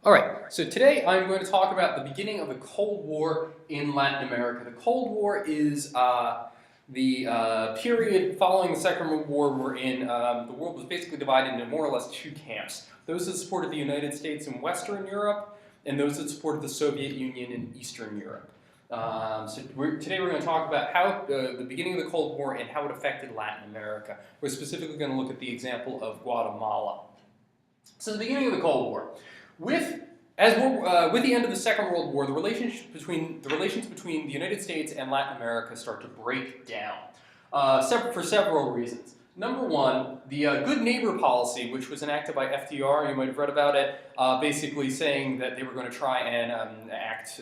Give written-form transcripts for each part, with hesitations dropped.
All right, so today I'm going to talk about the beginning of the Cold War in Latin America. The Cold War is the period following the Second World War wherein the world was basically divided into more or less two camps. Those that supported the United States in Western Europe, and those that supported the Soviet Union in Eastern Europe. Today we're going to talk about how the beginning of the Cold War and how it affected Latin America. We're specifically going to look at the example of Guatemala. So the beginning of the Cold War. With the end of the Second World War, the relations between the United States and Latin America start to break down for several reasons. Number one, the good neighbor policy, which was enacted by FDR, you might have read about it, basically saying that they were going to try and act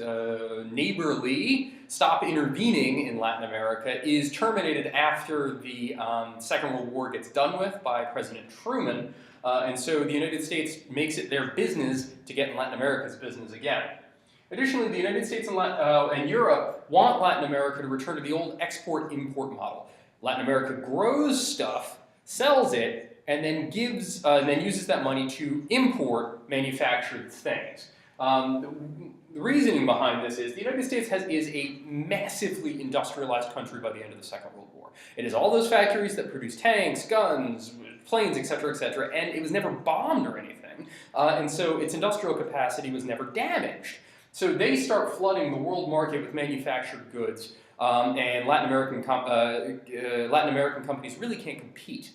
neighborly, stop intervening in Latin America, is terminated after the Second World War gets done with by President Truman. And so the United States makes it their business to get in Latin America's business again. Additionally, the United States and Europe want Latin America to return to the old export-import model. Latin America grows stuff, sells it, and then uses that money to import manufactured things. The reasoning behind this is the United States is a massively industrialized country by the end of the Second World War. It has all those factories that produce tanks, guns, planes, etc., and it was never bombed or anything, and so its industrial capacity was never damaged. So they start flooding the world market with manufactured goods, and Latin American companies really can't compete.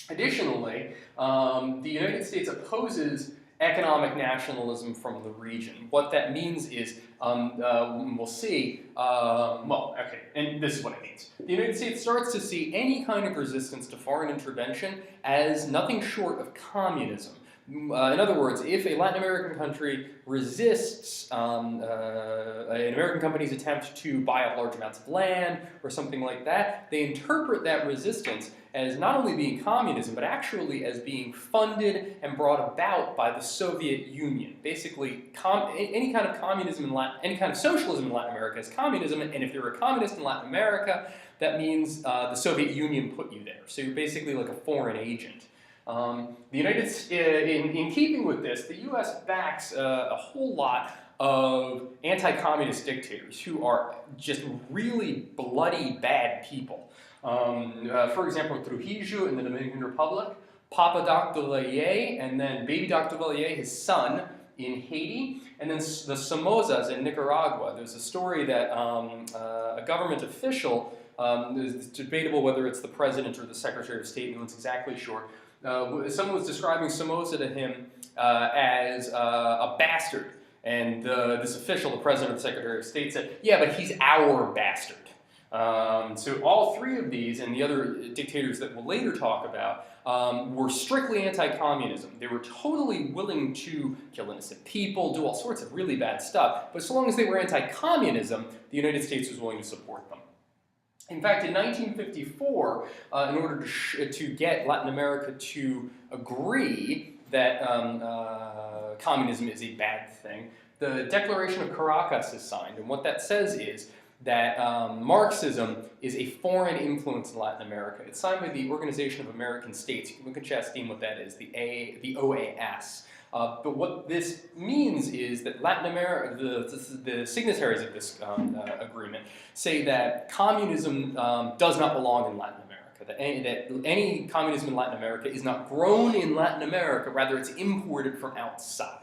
Additionally, the United States opposes economic nationalism from the region. What that means is, we'll see, and this is what it means. The United States starts to see any kind of resistance to foreign intervention as nothing short of communism. In other words, if a Latin American country resists an American company's attempt to buy up large amounts of land or something like that, they interpret that resistance as not only being communism, but actually as being funded and brought about by the Soviet Union. Basically, any kind of communism any kind of socialism in Latin America is communism, and if you're a communist in Latin America, that means the Soviet Union put you there. So you're basically like a foreign agent. In keeping with this, the U.S. backs a whole lot of anti-communist dictators who are just really bloody bad people. For example, Trujillo in the Dominican Republic, Papa Doc de Valle, and then Baby Doc de Valle, his son, in Haiti, and then the Somozas in Nicaragua. There's a story that a government official, it's debatable whether it's the president or the Secretary of State, no one's exactly sure, someone was describing Somoza to him as a bastard. And this official, the president or the Secretary of State, said, yeah, but he's our bastard. So all three of these and the other dictators that we'll later talk about were strictly anti-communism. They were totally willing to kill innocent people, do all sorts of really bad stuff, but so long as they were anti-communism, the United States was willing to support them. In fact, in 1954, in order to get Latin America to agree that communism is a bad thing, the Declaration of Caracas is signed, and what that says is that Marxism is a foreign influence in Latin America. It's signed by the Organization of American States. You can steam what that is, the OAS. But what this means is that Latin America, the signatories of this agreement say that communism does not belong in Latin America, that any communism in Latin America is not grown in Latin America, rather it's imported from outside,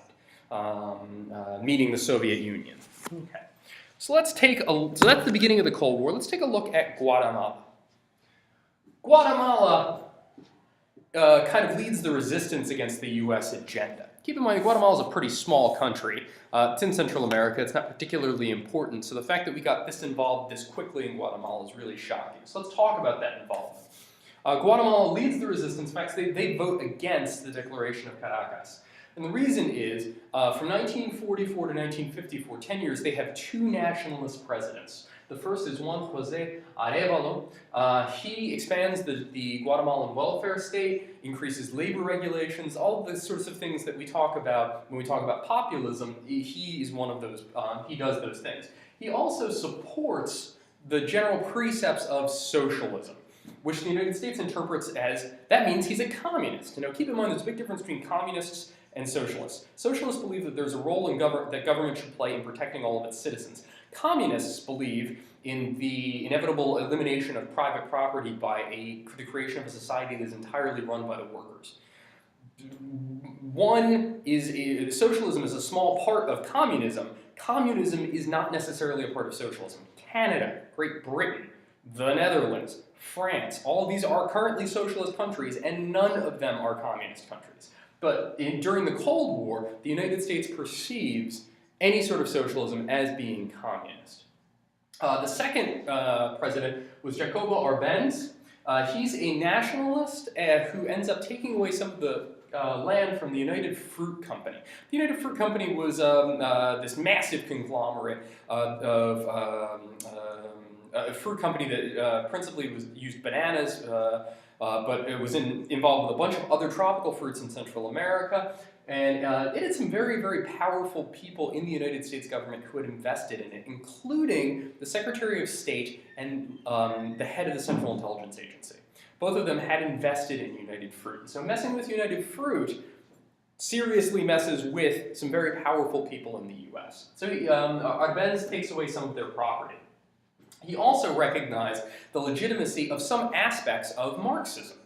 meaning the Soviet Union. Okay. So that's the beginning of the Cold War. Let's take a look at Guatemala. Guatemala kind of leads the resistance against the U.S. agenda. Keep in mind, Guatemala is a pretty small country. It's in Central America. It's not particularly important. So the fact that we got this involved this quickly in Guatemala is really shocking. So let's talk about that involvement. Guatemala leads the resistance. In fact, they vote against the Declaration of Caracas. And the reason is, from 1944 to 1954, 10 years, they have two nationalist presidents. The first is Juan José Arevalo. He expands the Guatemalan welfare state, increases labor regulations, all the sorts of things that we talk about when we talk about populism. He is one of those, he does those things. He also supports the general precepts of socialism, which the United States interprets as, that means he's a communist. You know, keep in mind there's a big difference between communists and socialists. Socialists believe that there's a role in that government should play in protecting all of its citizens. Communists believe in the inevitable elimination of private property by the creation of a society that is entirely run by the workers. Socialism is a small part of communism. Communism is not necessarily a part of socialism. Canada, Great Britain, the Netherlands, France, all of these are currently socialist countries, and none of them are communist countries. But during the Cold War, the United States perceives any sort of socialism as being communist. The second president was Jacobo Arbenz. He's a nationalist who ends up taking away some of the land from the United Fruit Company. The United Fruit Company was this massive conglomerate of a fruit company that principally used bananas, but it was involved with a bunch of other tropical fruits in Central America. And it had some very, very powerful people in the United States government who had invested in it, including the Secretary of State and the head of the Central Intelligence Agency. Both of them had invested in United Fruit. So messing with United Fruit seriously messes with some very powerful people in the U.S. So Arbenz takes away some of their property. He also recognized the legitimacy of some aspects of Marxism.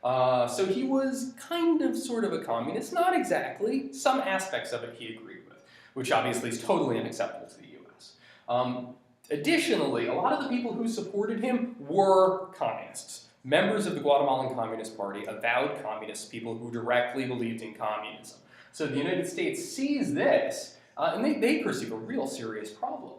So he was kind of sort of a communist, not exactly. Some aspects of it he agreed with, which obviously is totally unacceptable to the U.S. Additionally, a lot of the people who supported him were communists. Members of the Guatemalan Communist Party, avowed communists, people who directly believed in communism. So the United States sees this, and they perceive a real serious problem.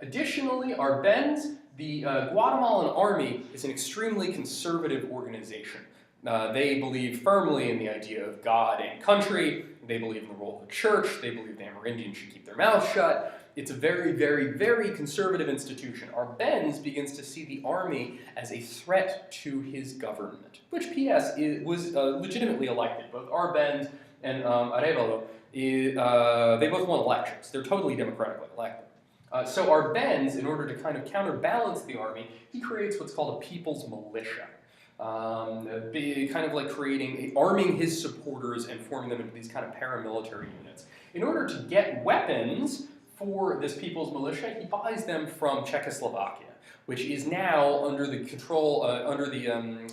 Additionally, Arbenz, the Guatemalan army, is an extremely conservative organization. They believe firmly in the idea of God and country. They believe in the role of the church. They believe the Amerindians should keep their mouths shut. It's a very, very, very conservative institution. Arbenz begins to see the army as a threat to his government, which, P.S., was legitimately elected. Both Arbenz and Arevalo, they both won elections. They're totally democratically elected. So Arbenz, in order to kind of counterbalance the army, he creates what's called a people's militia. Kind of like arming his supporters and forming them into these kind of paramilitary units. In order to get weapons for this people's militia, he buys them from Czechoslovakia, which is now under the control, the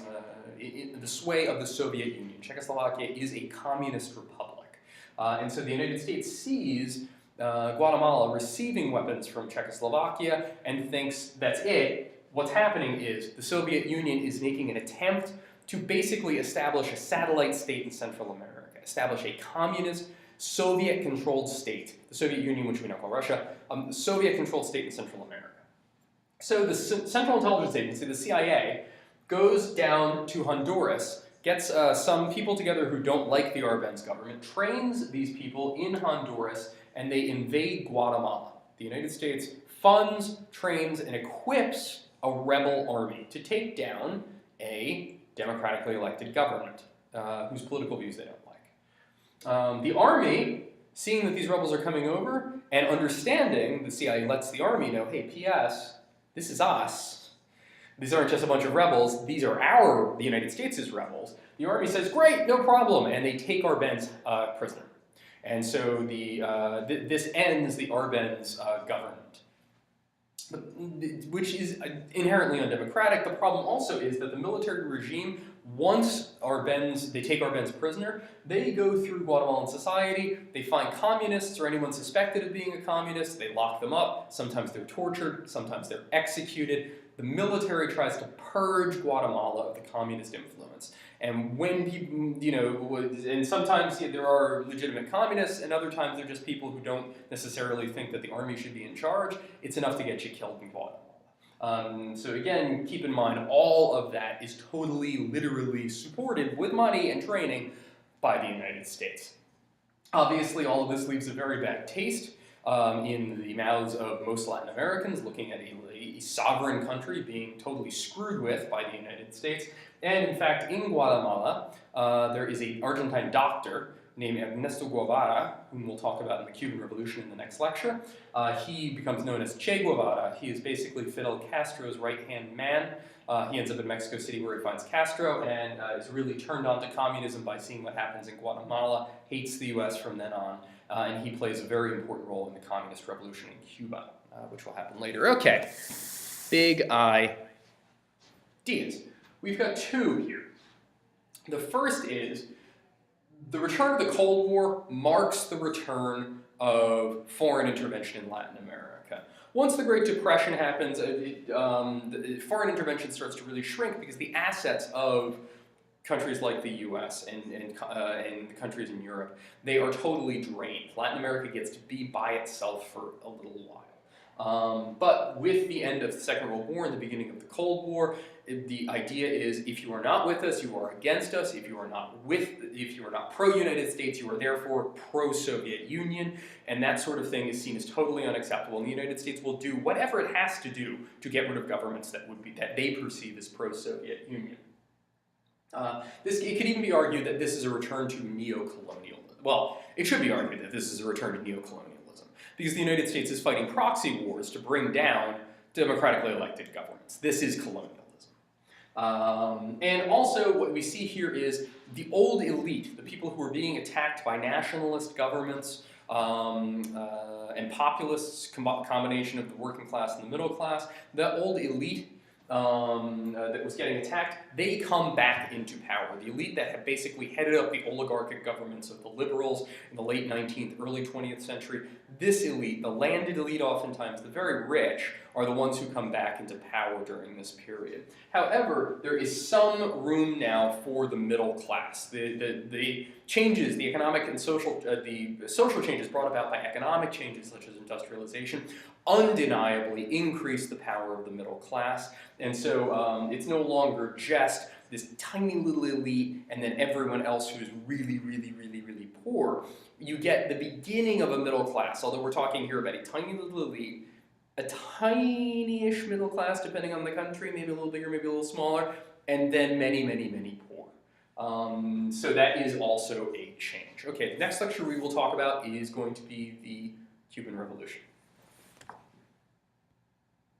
sway of the Soviet Union. Czechoslovakia is a communist republic. And so the United States sees Guatemala receiving weapons from Czechoslovakia and thinks that's it. What's happening is the Soviet Union is making an attempt to basically establish a satellite state in Central America, establish a communist, Soviet-controlled state, the Soviet Union, which we now call Russia, the Soviet-controlled state in Central America. So the Central Intelligence Agency, the CIA, goes down to Honduras, gets some people together who don't like the Arbenz government, trains these people in Honduras, and they invade Guatemala. The United States funds, trains, and equips a rebel army to take down a democratically elected government whose political views they don't like. The army, seeing that these rebels are coming over and understanding, the CIA lets the army know, hey, P.S., this is us. These aren't just a bunch of rebels. These are the United States' rebels. The army says, great, no problem, and they take Arbenz prisoner. And so this ends the Arbenz government, which is inherently undemocratic. The problem also is that the military regime, once they take Arbenz prisoner, they go through Guatemalan society, they find communists or anyone suspected of being a communist, they lock them up, sometimes they're tortured, sometimes they're executed. The military tries to purge Guatemala of the communist influence. And when people, and sometimes there are legitimate communists, and other times they're just people who don't necessarily think that the army should be in charge, it's enough to get you killed in Guatemala. So again, keep in mind, all of that is totally, literally supported with money and training by the United States. Obviously, all of this leaves a very bad taste in the mouths of most Latin Americans, looking at a sovereign country being totally screwed with by the United States. And in fact, in Guatemala, there is an Argentine doctor named Ernesto Guevara, whom we'll talk about in the Cuban Revolution in the next lecture. He becomes known as Che Guevara. He is basically Fidel Castro's right-hand man. He ends up in Mexico City where he finds Castro and is really turned on to communism by seeing what happens in Guatemala, hates the US from then on, and he plays a very important role in the communist revolution in Cuba, which will happen later. Okay, big ideas. We've got two here. The first is the return of the Cold War marks the return of foreign intervention in Latin America. Once the Great Depression happens, foreign intervention starts to really shrink because the assets of countries like the US and the countries in Europe, they are totally drained. Latin America gets to be by itself for a little while. But with the end of the Second World War and the beginning of the Cold War, the idea is if you are not with us, you are against us. If you are not pro-United States, you are therefore pro-Soviet Union, and that sort of thing is seen as totally unacceptable. And the United States will do whatever it has to do to get rid of governments that they perceive as pro-Soviet Union. It could even be argued that this is a return to neo-colonialism. Well, it should be argued that this is a return to neo-colonialism because the United States is fighting proxy wars to bring down democratically elected governments. This is colonialism. And also what we see here is the old elite, the people who are being attacked by nationalist governments and populists, combination of the working class and the middle class, the old elite that was getting attacked, they come back into power. The elite that had basically headed up the oligarchic governments of the liberals in the late 19th, early 20th century, this elite, the landed elite oftentimes, the very rich, are the ones who come back into power during this period. However, there is some room now for the middle class. The changes, the economic and social changes brought about by economic changes such as industrialization undeniably increase the power of the middle class. And so it's no longer just this tiny little elite and then everyone else who's really, really, really, really poor. You get the beginning of a middle class, although we're talking here about a tiny little elite, a tiny-ish middle class, depending on the country, maybe a little bigger, maybe a little smaller, and then many, many, many poor. So that is also a change. Okay, the next lecture we will talk about is going to be the Cuban Revolution.